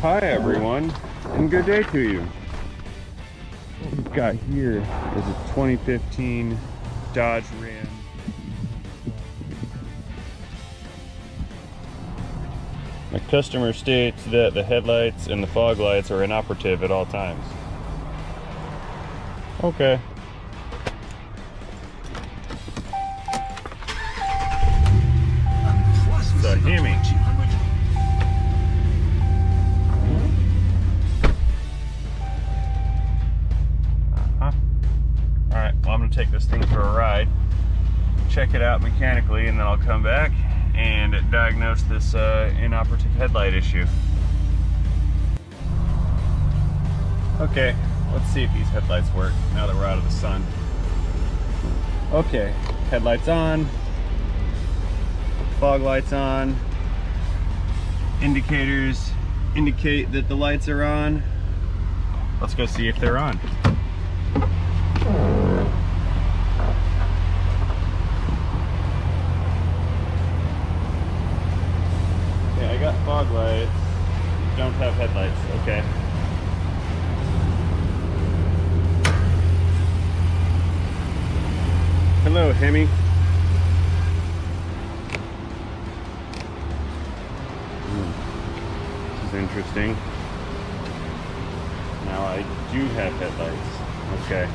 Hi everyone, and good day to you. What we've got here is a 2015 Dodge Ram. The customer states that the headlights and the fog lights are inoperative at all times. Okay. The Hemi. Alright, well I'm going to take this thing for a ride, check it out mechanically, and then I'll come back and diagnose this inoperative headlight issue. Okay, let's see if these headlights work now that we're out of the sun. Okay, headlights on, fog lights on, indicators indicate that the lights are on. Let's go see if they're on. Yeah, I got fog lights, don't have headlights, okay. Hello, Hemi. This is interesting. Now I do have headlights. Okay.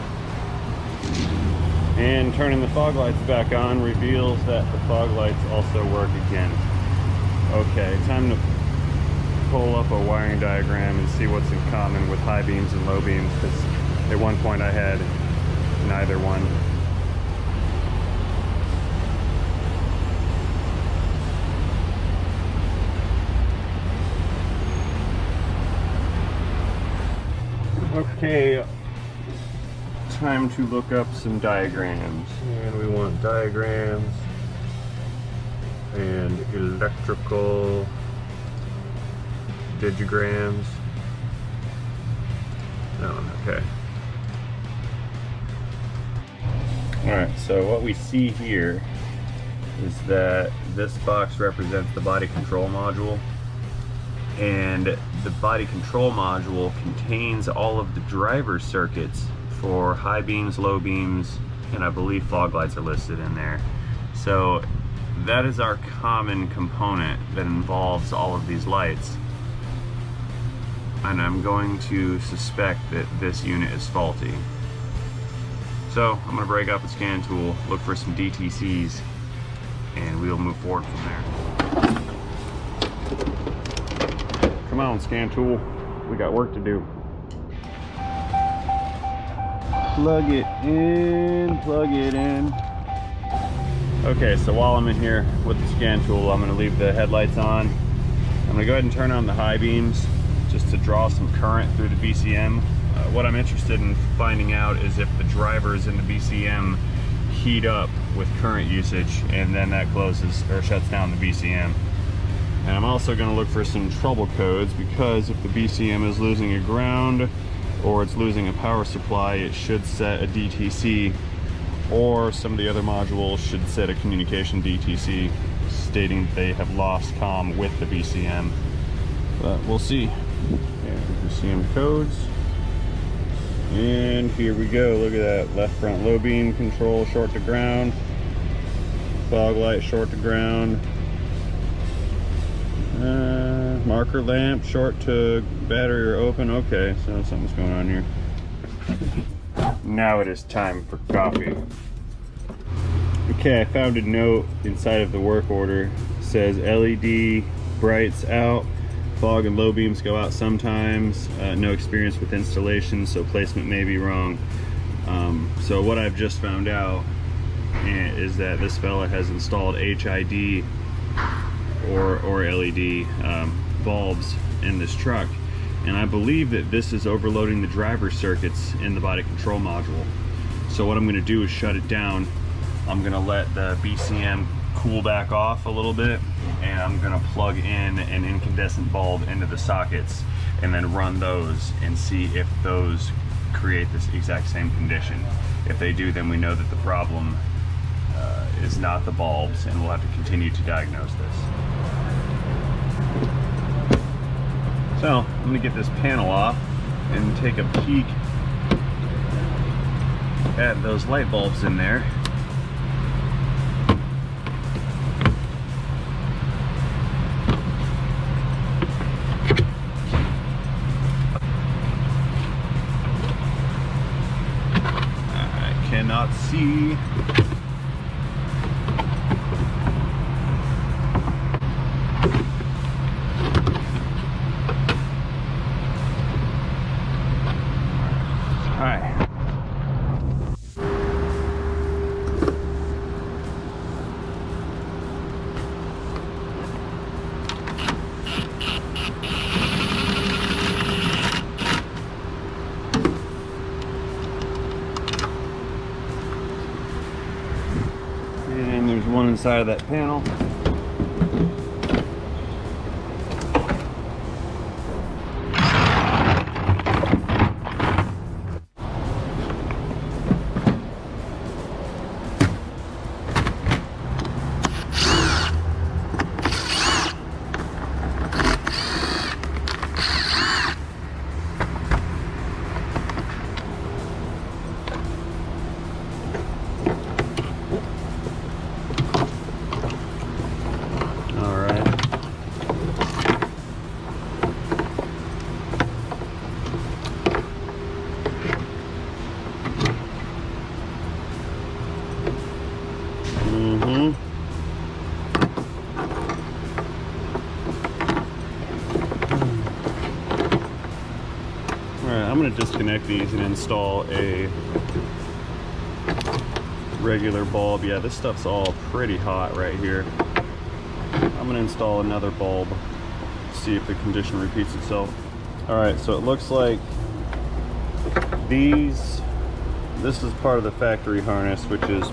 And turning the fog lights back on reveals that the fog lights also work again. Okay, time to pull up a wiring diagram and see what's in common with high beams and low beams, because at one point I had neither one. Okay, time to look up some diagrams. And we want diagrams and electrical diagrams. Oh, okay. Alright, so what we see here is that this box represents the body control module, and the body control module contains all of the driver circuits for high beams, low beams, and I believe fog lights are listed in there. So that is our common component that involves all of these lights. And I'm going to suspect that this unit is faulty. So I'm going to break out the scan tool, look for some DTCs, and we'll move forward from there. Come on, scan tool. We got work to do. Plug it in, plug it in. Okay, so while I'm in here with the scan tool, I'm going to leave the headlights on. I'm going to go ahead and turn on the high beams just to draw some current through the BCM. What I'm interested in finding out is if the drivers in the BCM heat up with current usage, and then that closes or shuts down the BCM. And I'm also going to look for some trouble codes, because if the BCM is losing a ground or it's losing a power supply, it should set a DTC, or some of the other modules should set a communication DTC stating that they have lost comm with the BCM. But we'll see. Okay, BCM codes. And here we go. Look at that. Left front low beam control short to ground. Fog light short to ground. Marker lamp short to battery or open. Okay, so something's going on here. Now it is time for coffee. Okay, I found a note inside of the work order. It says LED brights out, fog and low beams go out sometimes. No experience with installation, so placement may be wrong. So what I've just found out is that this fella has installed HID or LED bulbs in this truck, and I believe that this is overloading the driver circuits in the body control module. So what I'm going to do is shut it down. I'm going to let the BCM cool back off a little bit, and I'm going to plug in an incandescent bulb into the sockets and then run those and see if those create this exact same condition. If they do, then we know that the problem is not the bulbs, and we'll have to continue to diagnose this. So I'm gonna get this panel off and take a peek at those light bulbs in there. I cannot see. And there's one inside of that panel. I'm going to disconnect these and install a regular bulb. Yeah, this stuff's all pretty hot right here. I'm going to install another bulb, see if the condition repeats itself. Alright, so it looks like this is part of the factory harness, which is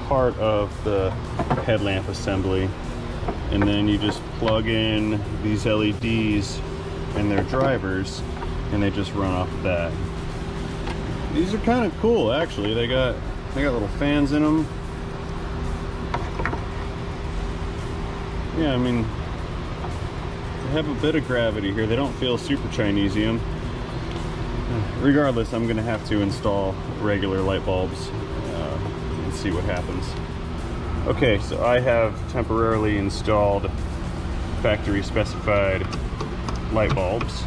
part of the headlamp assembly. And then you just plug in these LEDs and their drivers, and they just run off of that. These are kind of cool, actually. They got little fans in them. Yeah, I mean, they have a bit of gravity here. They don't feel super Chinesium. Regardless, I'm gonna have to install regular light bulbs and see what happens. Okay, so I have temporarily installed factory specified light bulbs,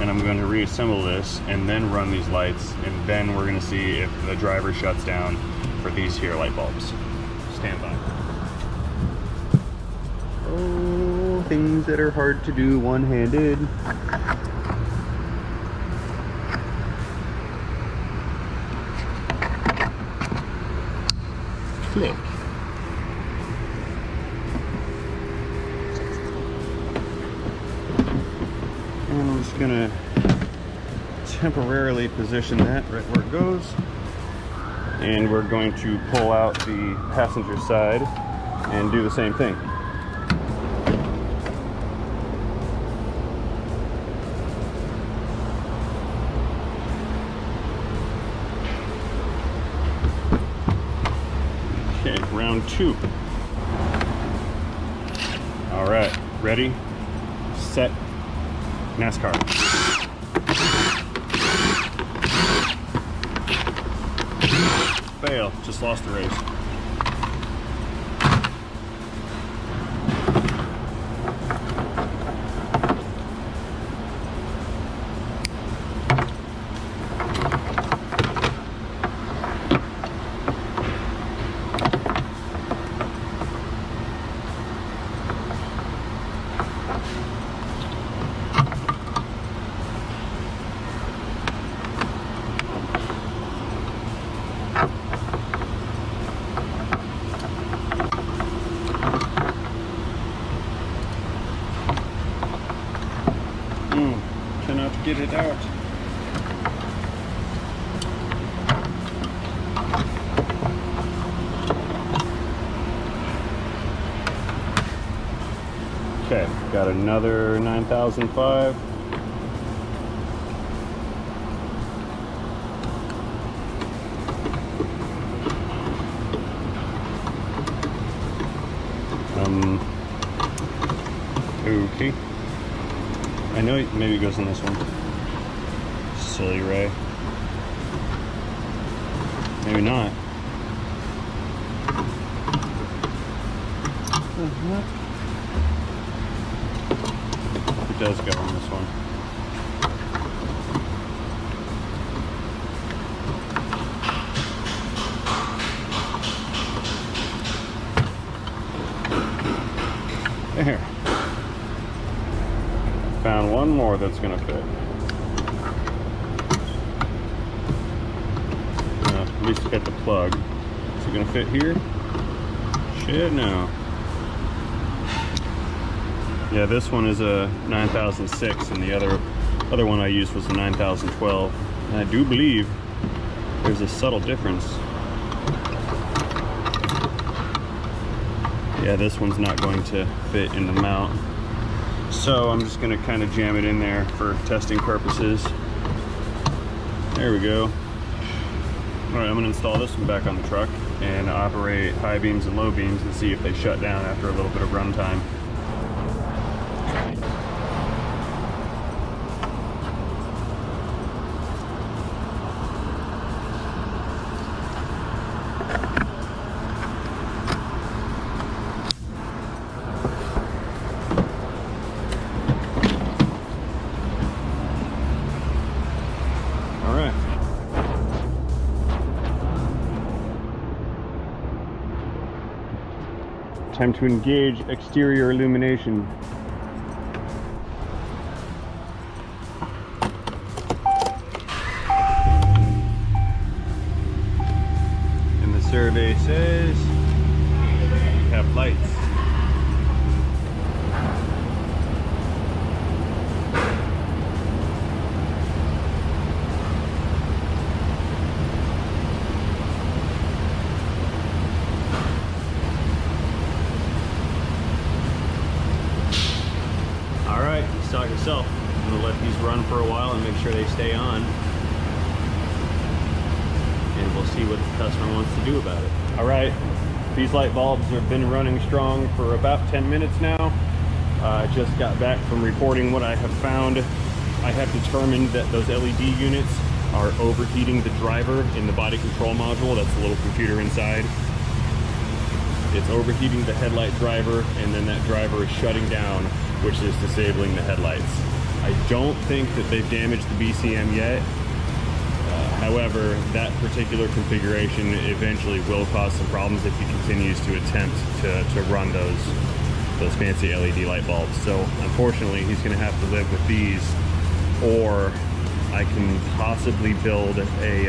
and I'm going to reassemble this and then run these lights, and then we're going to see if the driver shuts down for these here light bulbs. Stand by. Oh, things that are hard to do one-handed. Flick. And I'm just gonna temporarily position that right where it goes. And we're going to pull out the passenger side and do the same thing. Okay, round two. All right, ready, set, NASCAR. Fail, just lost the race. Cannot get it out. Okay, got another 9005. Okay. I know maybe it goes in this one. Silly Ray. Maybe not. It does go on this one. There. Found one more that's gonna fit. At least got the plug. Is it gonna fit here? Shit, no. Yeah, this one is a 9006, and the other one I used was a 9012. And I do believe there's a subtle difference. Yeah, this one's not going to fit in the mount. So I'm just gonna kind of jam it in there for testing purposes. There we go. All right, I'm gonna install this one back on the truck and operate high beams and low beams and see if they shut down after a little bit of run time. Time to engage exterior illumination. And the survey says we have lights. You saw it yourself. I'm going to let these run for a while and make sure they stay on. And we'll see what the customer wants to do about it. Alright, these light bulbs have been running strong for about 10 minutes now. I just got back from reporting what I have found. I have determined that those LED units are overheating the driver in the body control module. That's the little computer inside. It's overheating the headlight driver, and then that driver is shutting down, which is disabling the headlights. I don't think that they've damaged the BCM yet. However, that particular configuration eventually will cause some problems if he continues to attempt to run those fancy LED light bulbs. So unfortunately, he's gonna have to live with these, or I can possibly build a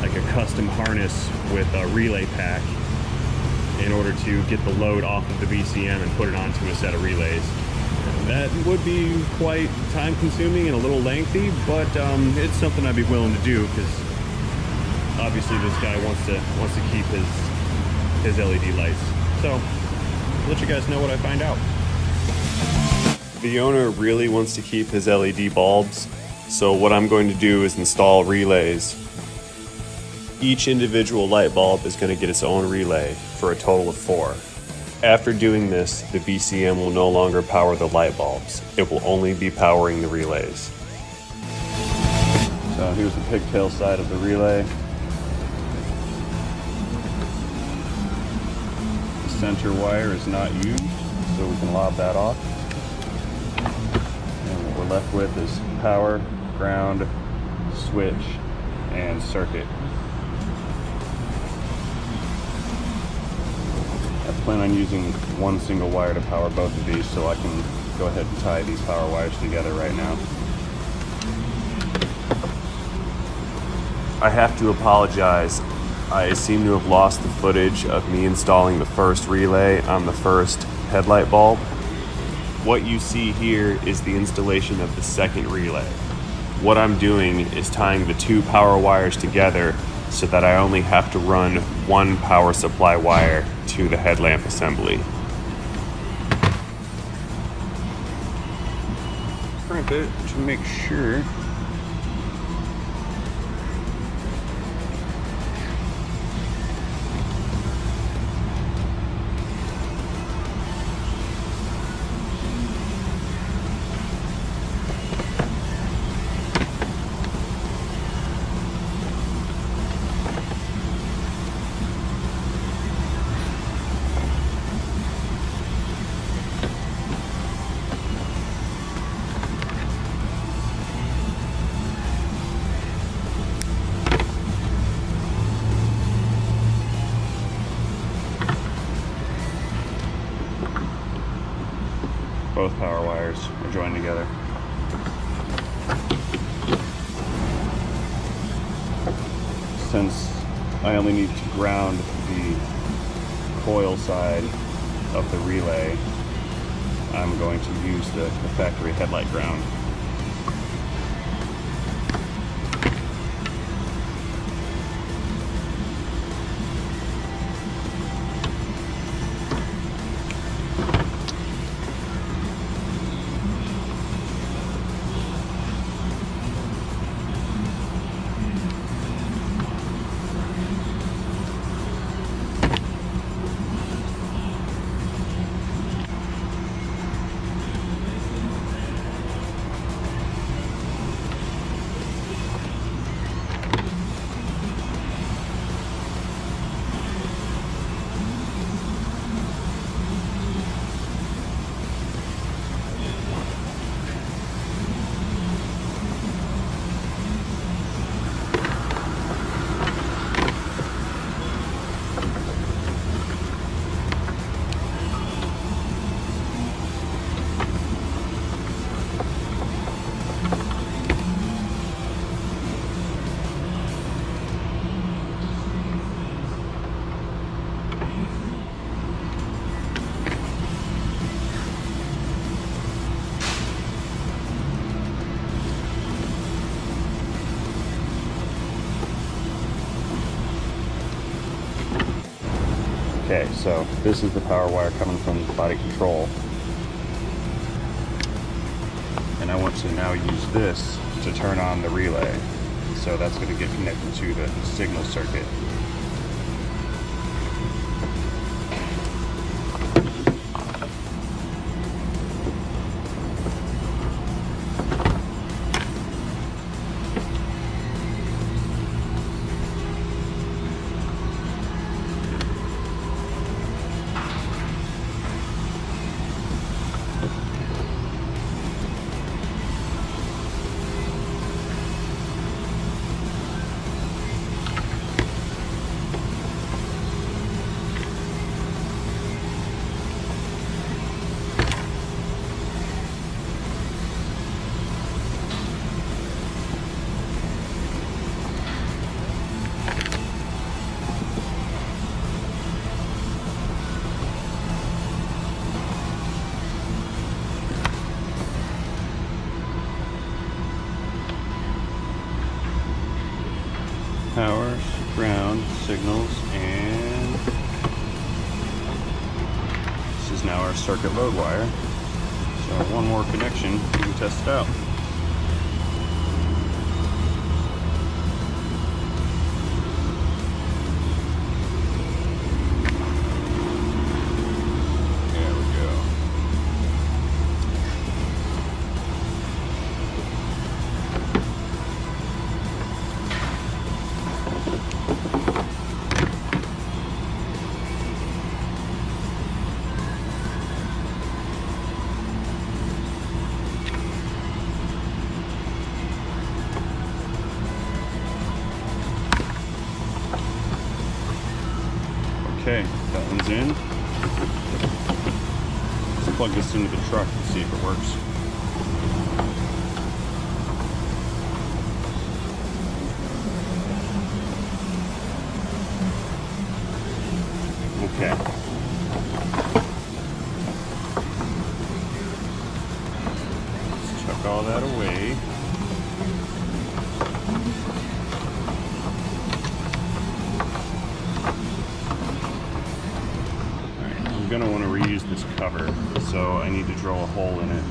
like a custom harness with a relay pack in order to get the load off of the BCM and put it onto a set of relays. That would be quite time consuming and a little lengthy, but it's something I'd be willing to do, because obviously this guy wants to keep his LED lights. So I'll let you guys know what I find out. The owner really wants to keep his LED bulbs, so what I'm going to do is install relays. Each individual light bulb is going to get its own relay for a total of 4. After doing this, the BCM will no longer power the light bulbs. It will only be powering the relays. So here's the pigtail side of the relay. The center wire is not used, so we can lob that off. And what we're left with is power, ground, switch, and circuit. I plan on using one single wire to power both of these, so I can go ahead and tie these power wires together right now. I have to apologize. I seem to have lost the footage of me installing the first relay on the first headlight bulb. What you see here is the installation of the second relay. What I'm doing is tying the 2 power wires together so that I only have to run 1 power supply wire to the headlamp assembly. Crimp it to make sure. Both power wires are joined together. Since I only need to ground the coil side of the relay, I'm going to use the factory headlight ground. Okay, so this is the power wire coming from the body control. And I want to now use this to turn on the relay. So that's going to get connected to the signal circuit. Power, ground, signals, and this is now our circuit load wire. So one more connection, we can test it out. Okay, that one's in. Let's plug this into the truck and see if it works. Okay. Let's chuck all that away. I'm going to want to reuse this cover, so I need to drill a hole in it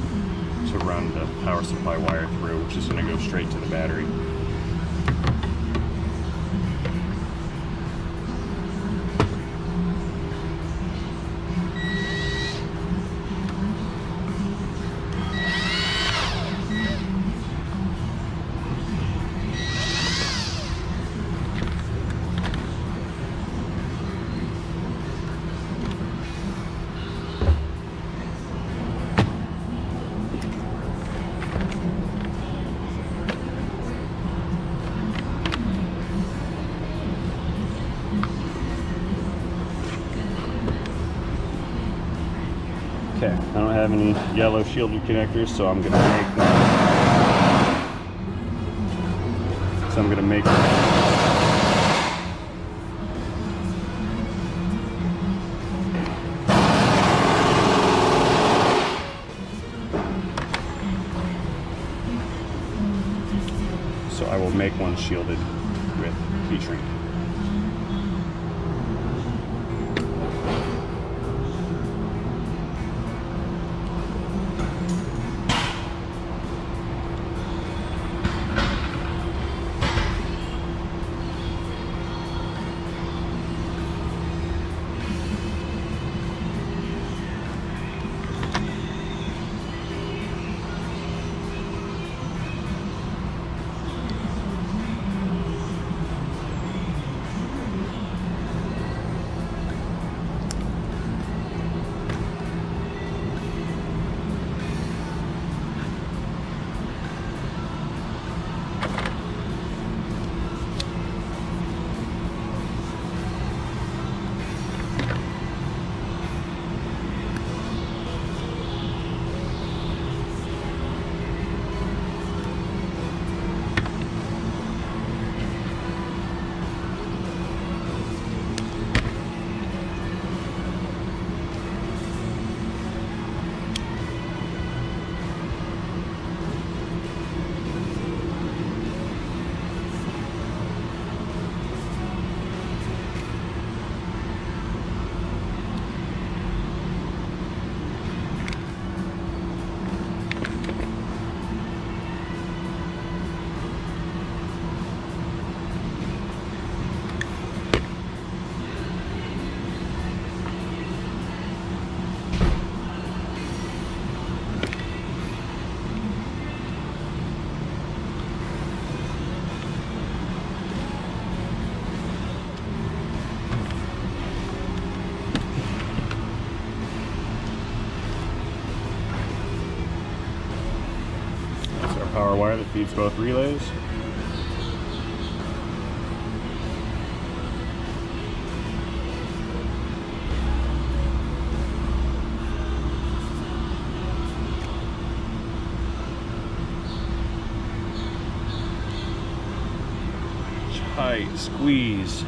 to run the power supply wire through, which is going to go straight to the battery. Okay, I don't have any yellow shielded connectors, so I'm gonna make one. So I'm gonna make one. So I will make one shielded with heat shrink. Power wire that feeds both relays. Tight squeeze.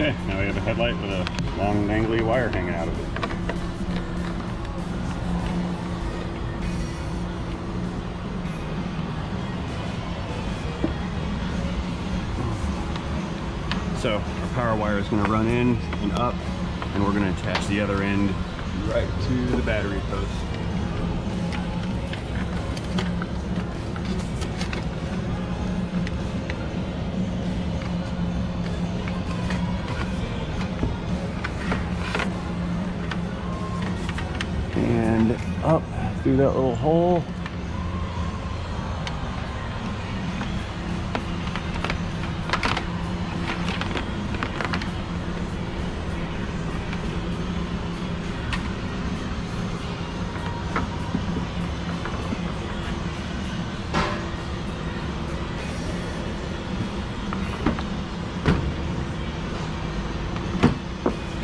Okay, now we have a headlight with a long dangly wire hanging out of it. So our power wire is going to run in and up, and we're going to attach the other end right to the battery post. And up through that little hole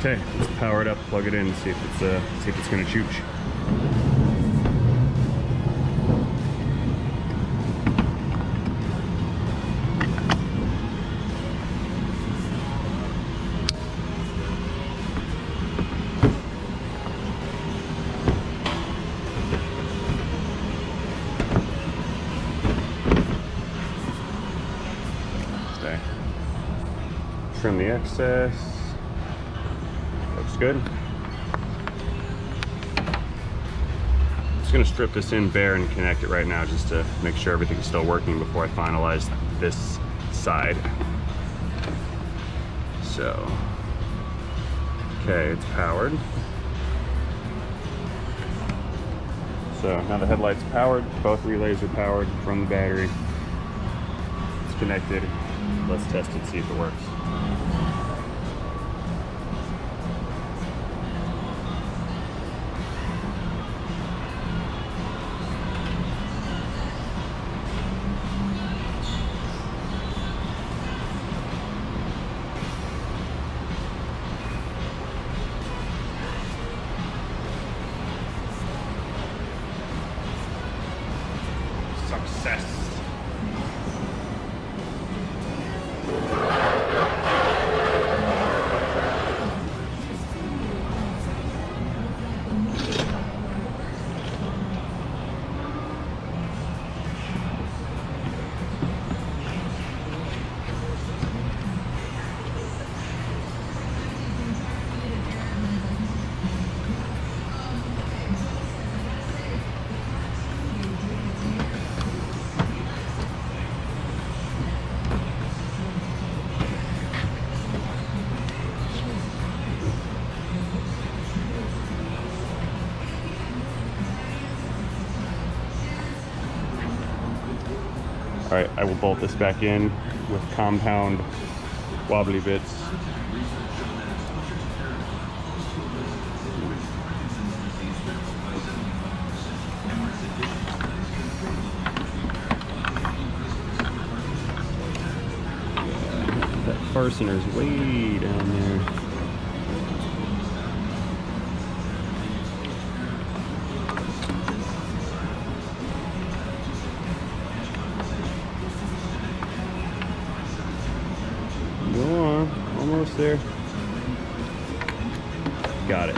Okay, let's power it up, plug it in, and see if it's gonna chooch. Trim the excess. Looks good. Just gonna strip this in bare and connect it right now just to make sure everything's still working before I finalize this side. So, okay, it's powered. So now the headlight's powered, both relays are powered from the battery. It's connected. Let's test it, see if it works. Success. All right, I will bolt this back in with compound wobbly bits. That fastener's way down there. Almost there. Got it.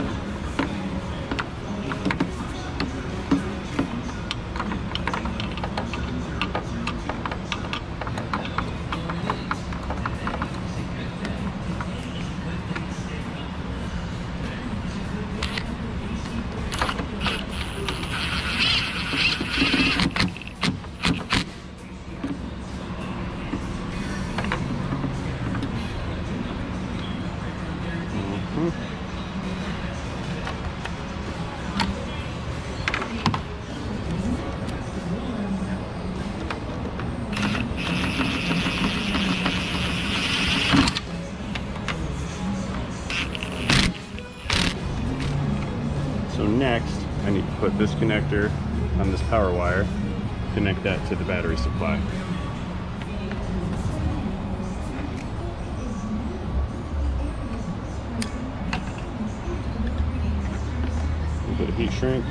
So next, I need to put this connector on this power wire, connect that to the battery supply. A little bit of heat shrink.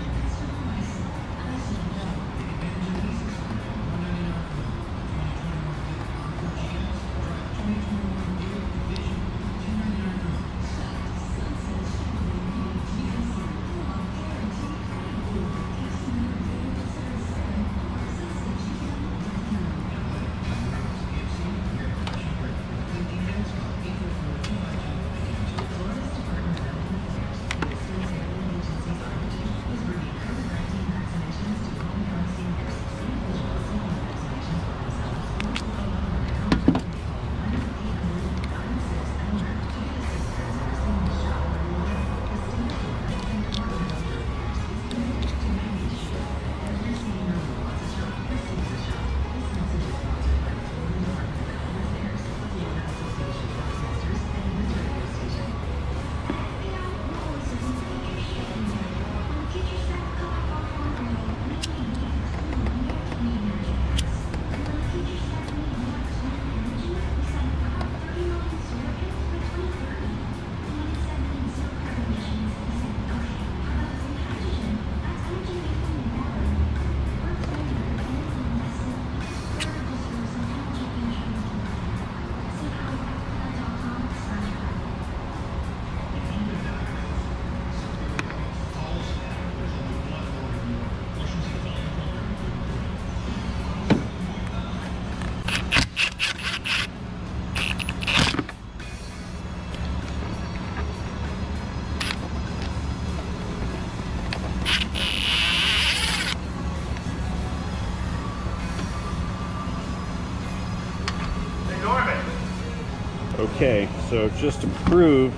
Okay, so just to prove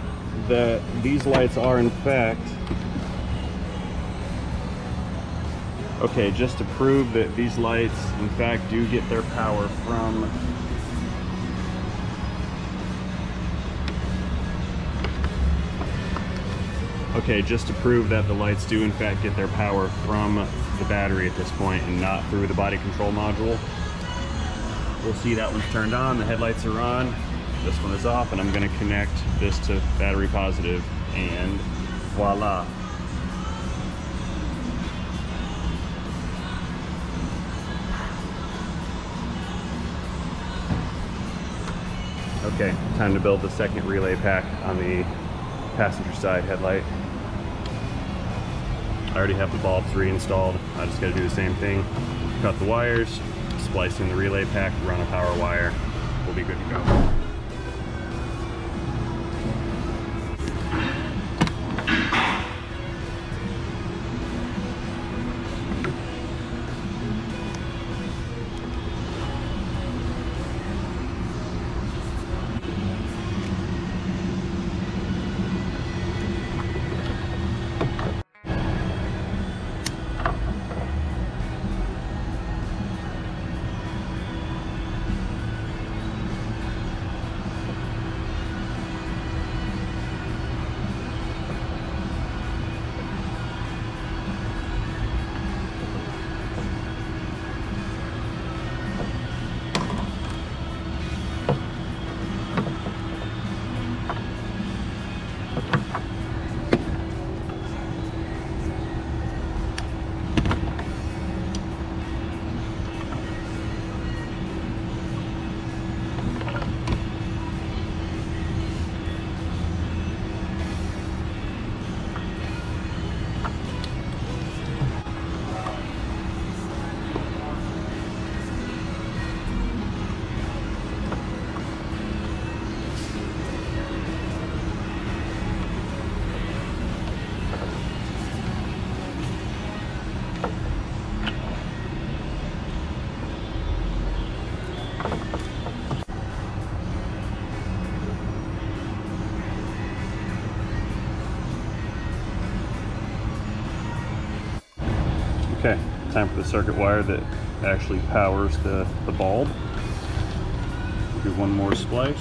that these lights are in fact, just to prove that these lights in fact do get their power from just to prove that the lights do in fact get their power from the battery at this point and not through the body control module. We'll see that one's turned on, the headlights are on, this one is off, and I'm going to connect this to battery positive, and voila. Okay, time to build the second relay pack on the passenger side headlight. I already have the bulbs reinstalled. I just got to do the same thing. Cut the wires, splice in the relay pack, run a power wire. We'll be good to go. Okay, time for the circuit wire that actually powers the bulb. Do one more splice.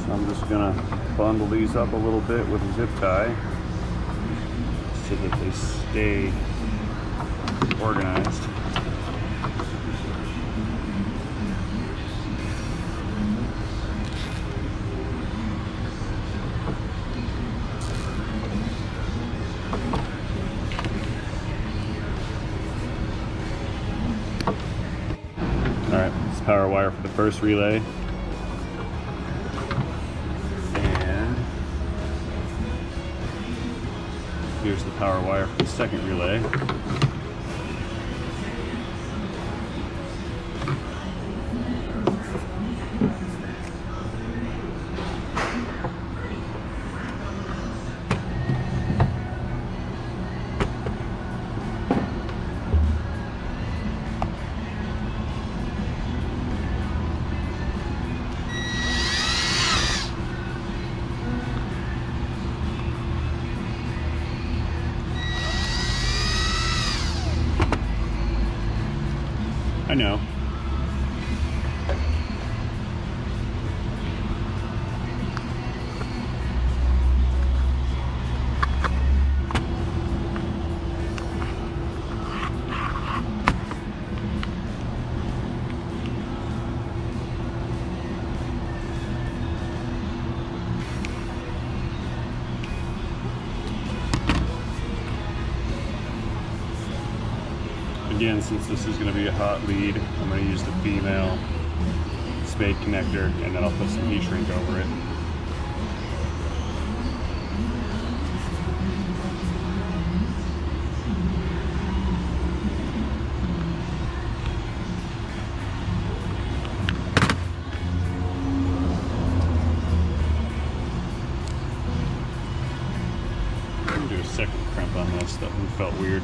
I'm just gonna bundle these up a little bit with a zip tie so that they stay organized. All right, this is power wire for the first relay. Here's the power wire for the second relay. I know. Again, since this is going to be a hot lead, I'm going to use the female spade connector, and then I'll put some heat shrink over it. Do a second crimp on this. That one felt weird.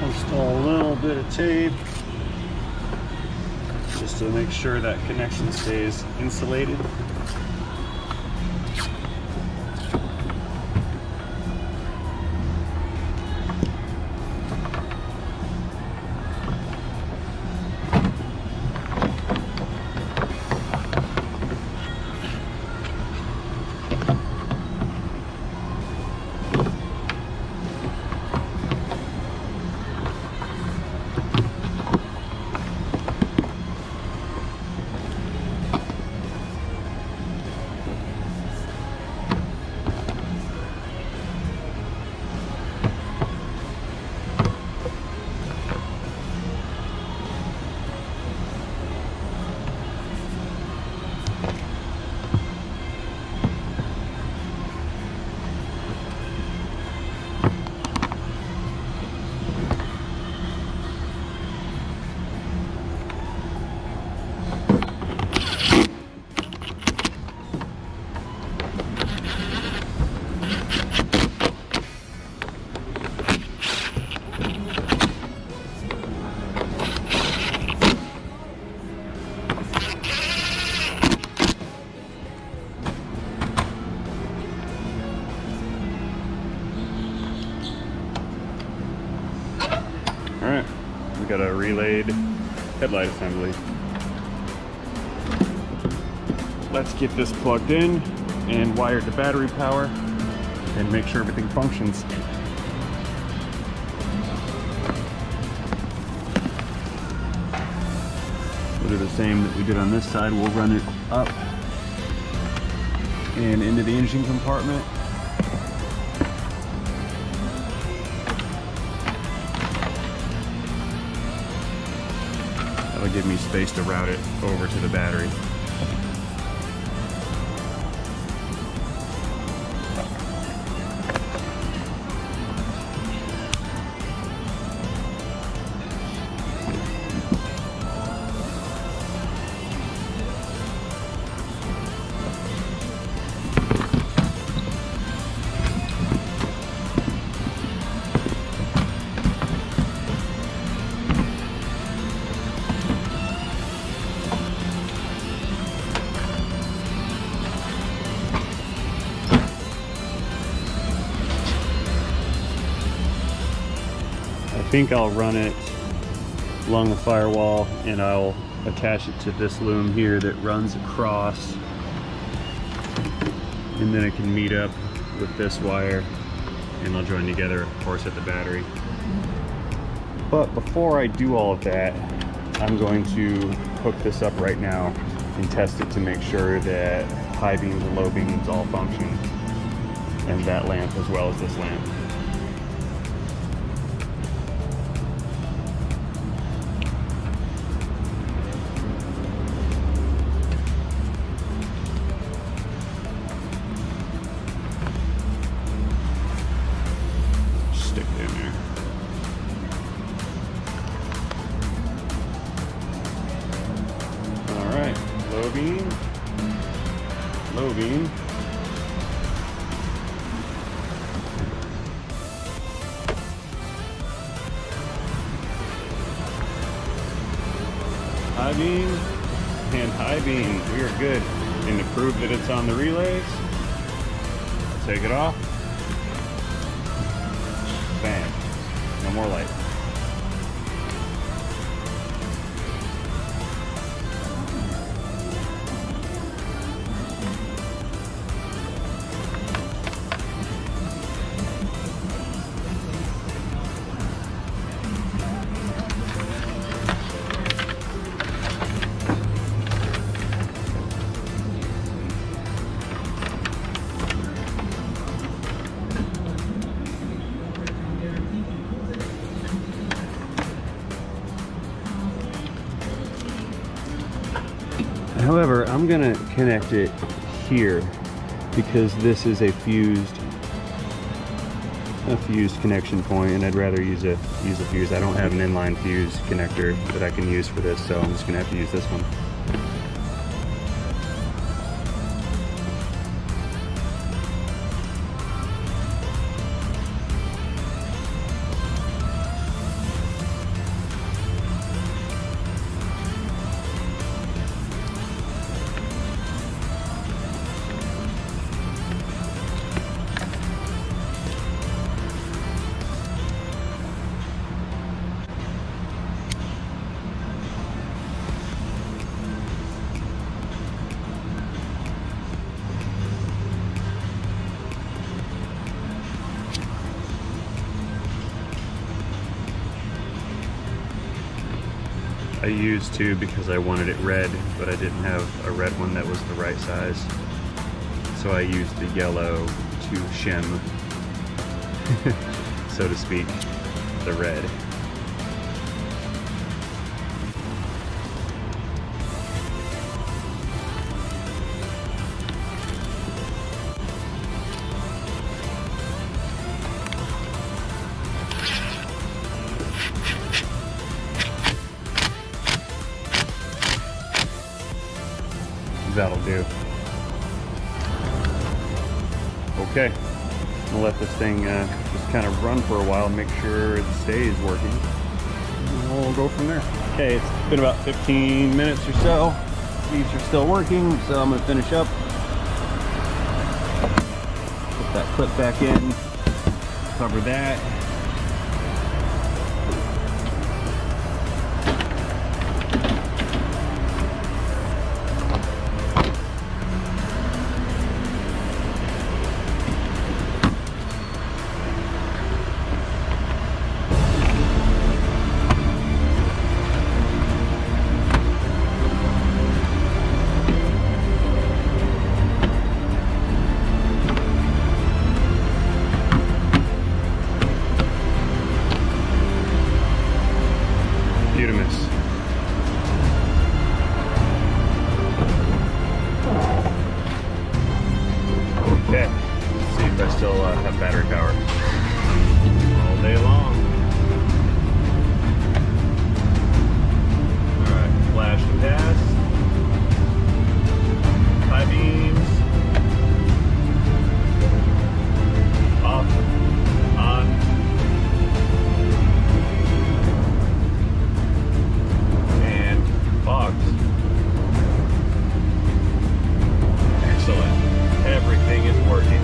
Install a little bit of tape just to make sure that connection stays insulated. Alright, we got a relayed headlight assembly. Let's get this plugged in and wired to battery power and make sure everything functions. We'll do the same that we did on this side. We'll run it up and into the engine compartment. That'll give me space to route it over to the battery. I think I'll run it along the firewall and I'll attach it to this loom here that runs across, and then it can meet up with this wire and they'll join together, of course, at the battery. But before I do all of that, I'm going to hook this up right now and test it to make sure that high beams and low beams all function, and that lamp as well as this lamp. Stick it in there. beam, low beam. High beam and high beam. We are good. And to prove that it's on the relays, take it off. Bam. No more light. However, I'm gonna connect it here because this is a fused connection point, and I'd rather use a fuse. I don't have an inline fuse connector that I can use for this, so I'm just gonna have to use this one. I used two because I wanted it red, but I didn't have a red one that was the right size. So I used the yellow to shim, so to speak, the red. That'll do. Okay, I'll let this thing just kind of run for a while, make sure it stays working, and we'll go from there. Okay, it's been about 15 minutes or so. These are still working, so I'm gonna finish up. Put that clip back in, cover that. Okay, let's see if I still have battery power all day long. Alright, flash and pass. High beams. Off. On. And fogs. Excellent. Everything is working.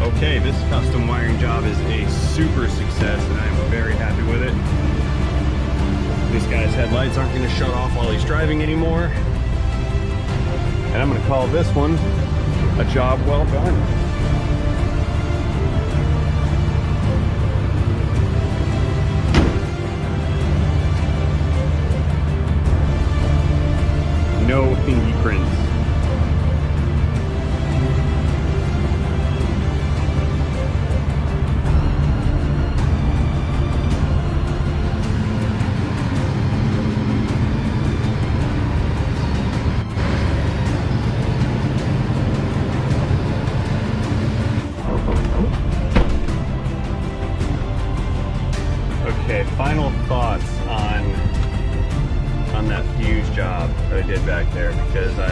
Okay, this custom wiring job is a super success, and I'm very happy with it. This guy's headlights aren't going to shut off while he's driving anymore. And I'm going to call this one a job well done. No fingerprints. Okay, final thoughts on on that fuse job that I did back there, because I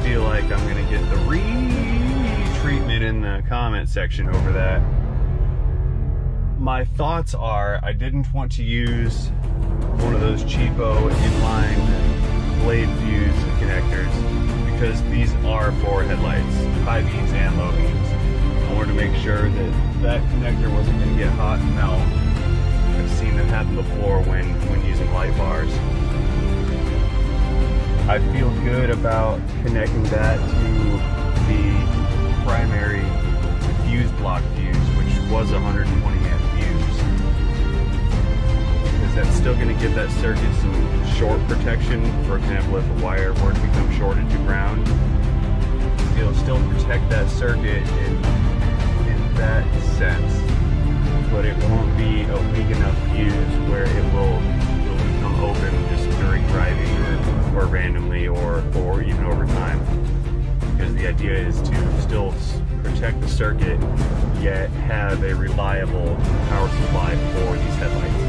feel like I'm gonna get the re-treatment in the comment section over that. My thoughts are, I didn't want to use one of those cheapo inline blade fuse connectors, because these are for headlights, high beams and low beams. I wanted to make sure that that connector wasn't going to get hot and melt. I've seen that happen before when using light bars. I feel good about connecting that to the primary fuse block fuse, which was a 120 amp fuse, because that's still going to give that circuit some short protection. For example, if a wire were to become shorted to ground, it'll still protect that circuit in that sense, but it won't be a weak enough fuse where it will become open just during driving or randomly or even over time. Because the idea is to still protect the circuit, yet have a reliable power supply for these headlights.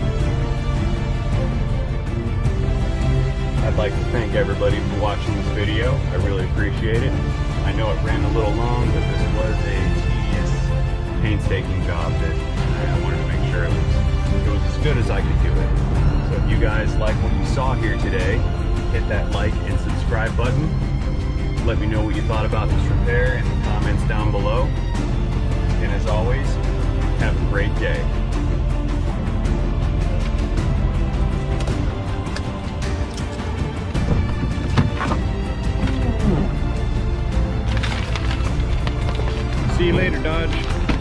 I'd like to thank everybody for watching this video. I really appreciate it. I know it ran a little long, but this was a tedious, painstaking job that I wanted to make sure it was as good as I could do it. So if you guys like what you saw here today, hit that like and subscribe button. Let me know what you thought about this repair in the comments down below. And as always, have a great day. See you later, Dodge.